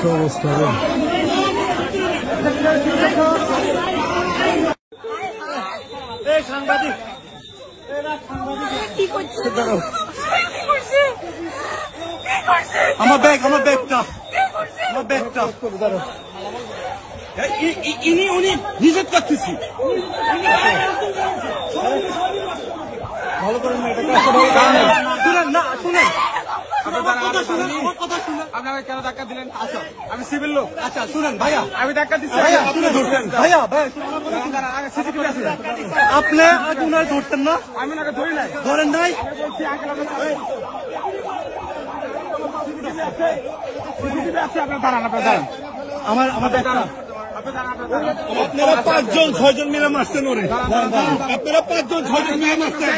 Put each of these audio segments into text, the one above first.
অবস্থা সাংবাদিক আমার ব্যাগটা উনি নিষেধ করতেছি ভালো করেন না শুনেন আপনারা কেন ধাক্কা দিলেন? আচ্ছা আমি সিভিল লোক। আচ্ছা শুনেন ভাইয়া, আমি ধাক্কা দিচ্ছি ভাইয়া, আপনি ধরছেন ভাইয়া আপনি আগে উনারে ধরছেন না? আমি ওনাকে ধরি নাই। ধরেন নাই? আপনার দাঁড়ান আমার দাঁড়ান। আপনারা 5 জন 6 জন মিলে মারছেন ওরে। আপনারা 5 জন 6 জন মিলে মারছেন।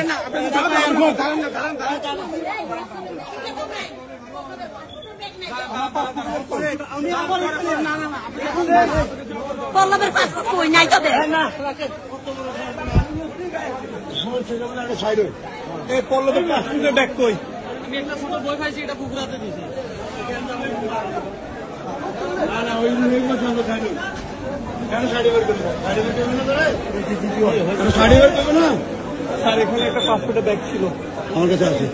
পল্লবের পাসপোর্ট কই নাই তবে এই পল্লবের পাসপোর্টের ব্যাগ কই? আমি একটা ছোট বই পাইছি, এটা পুকুরাতে দিয়েছি। না ওই কেন শাড়ি বের করবো? শাড়ি বের করবো না স্যার, এখানে একটা পাসপোর্টের ব্যাগ ছিল আমার কাছে আছে।